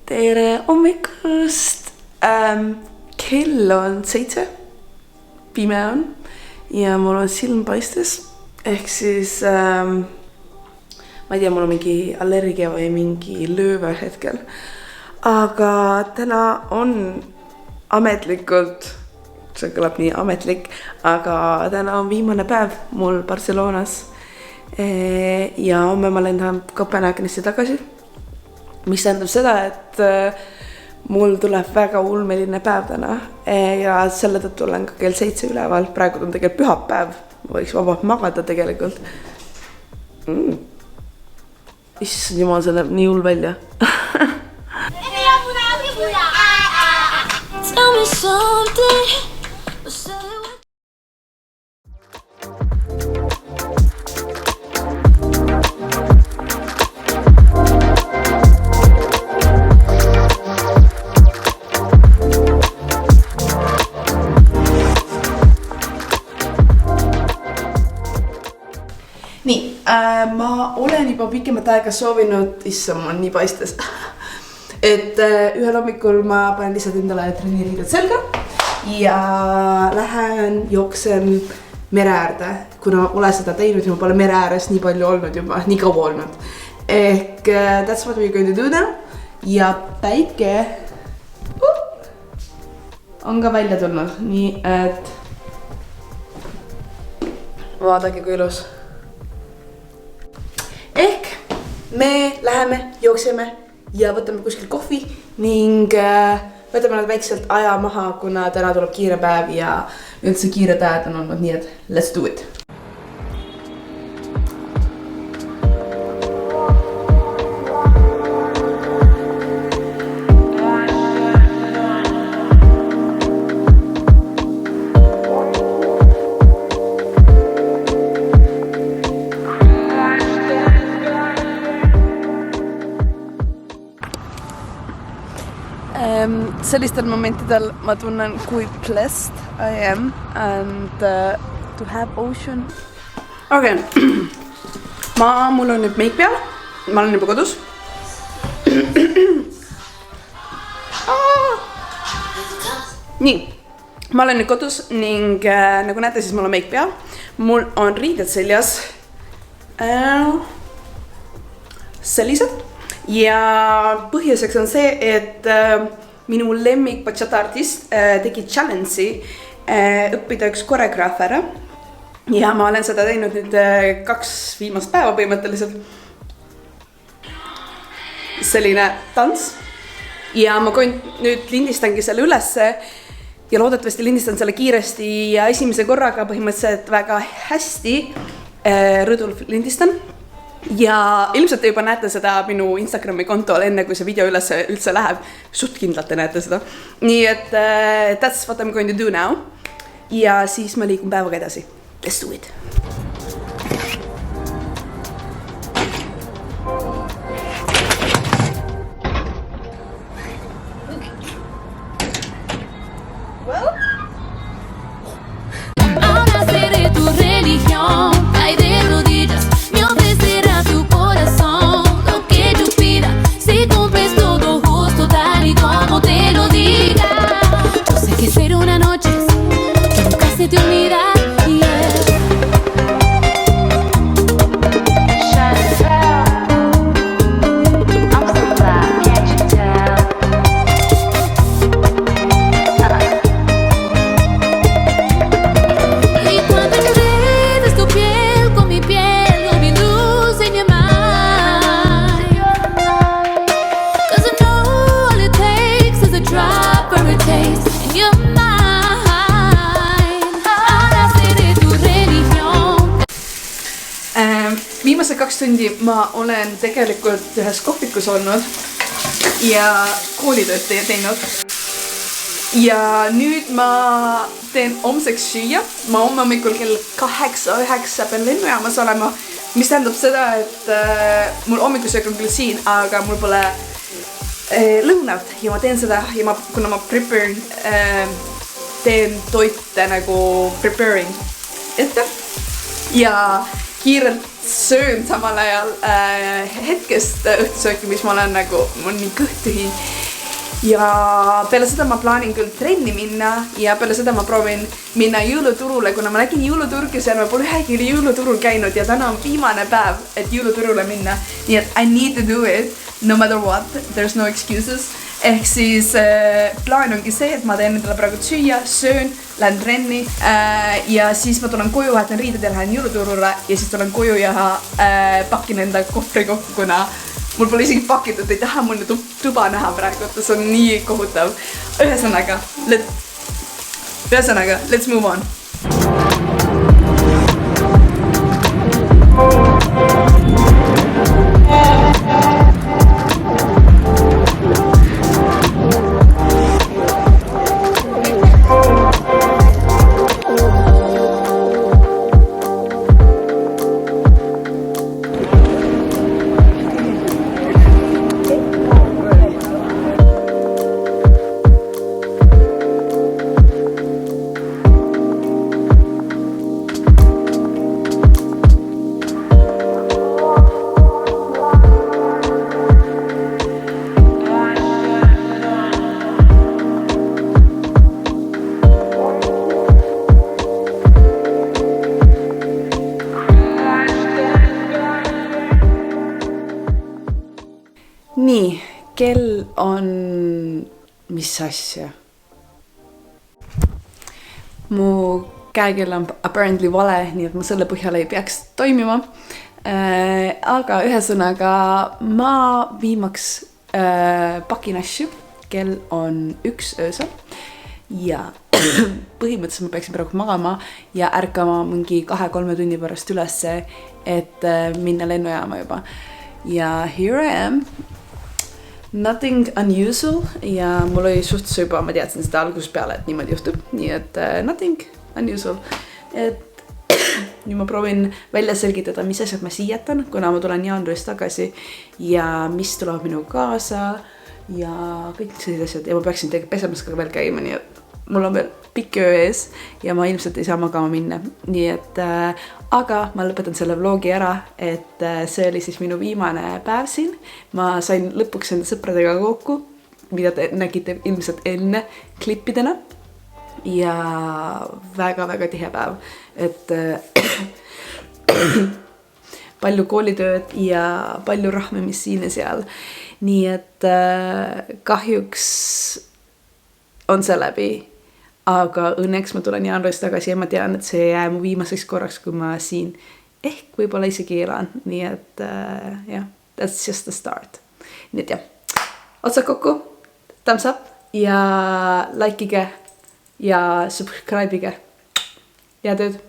Tere hommikust! Kell on 7, pime on ja mul on silm paistes. Ehk siis, ma ei tea, mul on mingi allergia või mingi lööve hetkel. Aga täna on ametlikult, see kõlab nii ametlik, aga täna on viimane päev mul Barcelonas. Ja homme ma lendan Kopenhaagenisse tagasi. Mis tähendab seda, et mul tuleb väga ulmeline päev täna ja selle tõttu olen ka kell 7 üleval. Praegu on tegelikult pühapäev, võiks vabalt magada tegelikult. Issand jumal, see näeb nii hull välja. Tell me something. Nii, ma olen juba pikemat aega soovinud, issam, on nii paistes, et ühel hommikul ma panen lihtsalt endale treeniriided selga ja lähen jooksen mere äärde, kuna ma pole seda teinud ja ma pole mere ääres nii palju olnud juba, nii kaua olnud. Ehk that's what we're going to do now ja päike on ka välja tulnud, nii et vaadake kui ilus. Ehk me läheme, jookseme ja võtame kuskil kohvi ning võtame nad väikselt aja maha, kuna täna tuleb kiire päev ja üldse kiired ajad on olnud, nii et let's do it. Sellistel momentidel ma tunnen, kui blessed I am and to have ocean. Okay. Mul on nüüd meik peal. Ma olen juba kodus. Nii, ma olen nüüd kodus ning nagu näete, siis mul on meik peal. Mul on riided seljas. Sellised. Ja põhjuseks on see, et minu lemmik bachata artist tegi challenge'i õppida üks koreograaf ära. Ja ma olen seda teinud nüüd 2 viimast päeva põhimõtteliselt. Selline tants. Ja ma nüüd lindistangi selle ülesse ja loodetavasti lindistan selle kiiresti ja esimese korraga põhimõtteliselt väga hästi rõdul lindistan. Ja ilmselt te juba näete seda minu Instagrami kontol enne, kui see video üldse läheb. Suht kindlalt te näete seda. Nii et that's what I'm going to do now. Ja siis ma liigun päevaga edasi. Let's do it. Viimased 2 tundi ma olen tegelikult ühes kohvikus olnud ja koolitööd teinud. Ja nüüd ma teen homseks süüa. Ma homme hommikul kell 8-9 pean lennujaamas olema, mis tähendab seda, et mul hommikusöök on küll siin, aga mul pole lõunat ja ma teen seda ja kuna ma teen toite nagu preparing ette. Ja kiirelt söön samal ajal hetkest õhtusööki, mis ma olen nagu, mul on nii kõht tühi. Ja peale seda ma plaanin küll trenni minna ja peale seda ma proovin minna jõuluturule, kuna ma nägin jõuluturgis ja ma pole ühegi jõuluturul käinud ja täna on viimane päev, et jõuluturule minna. Nii et I need to do it no matter what, there's no excuses. Ehk siis plaan ongi see, et ma teen endale praegu süüa, söön, lähen trenni ja siis ma tulen koju, vahetan riided ja lähen jõuluturule ja siis tulen koju ja pakin enda kohvri kokku, kuna mul pole isegi pakitud, ei taha mul tuba näha praegu, et see on nii kohutav. Ühesõnaga, let's move on. Nii, kell on mis asja? Mu käekell on apparently vale, nii et ma selle põhjal ei peaks toimima. Aga ühesõnaga ma viimaks pakin asju. Kell on 1 öösel ja põhimõtteliselt ma peaksin praegu magama ja ärkama mingi 2-3 tunni pärast ülesse, et minna lennujaama juba. Ja here I am. Nothing unusual ja mul oli suhtes juba, ma teadsin seda algusest peale, et niimoodi juhtub, nii et nothing unusual. Et nüüd ma proovin välja selgitada, mis asjad ma siia jätan, kuna ma tulen jaanuarist tagasi ja mis tuleb minu kaasa ja kõik sellised asjad ja ma peaksin pesemas ka veel käima, nii et mul on veel pikk öö ees ja ma ilmselt ei saa magama minna. Nii et, aga ma lõpetan selle vlogi ära, et see oli siis minu viimane päev siin. Ma sain lõpuks enda sõpradega kokku, mida te nägite ilmselt enne klippidena. Ja väga-väga tihe päev. Et palju koolitööd ja palju rahmimist siin ja seal. Nii et kahjuks on see läbi. Aga õnneks ma tulen jaanuarist tagasi ja ma tean, et see jää mu viimaseks korraks, kui ma siin ehk võib-olla isegi elan. Nii et jah, that's just the start. Nii et jah, otsad kokku, thumbs up ja likeige ja subscribeige. Head tööd!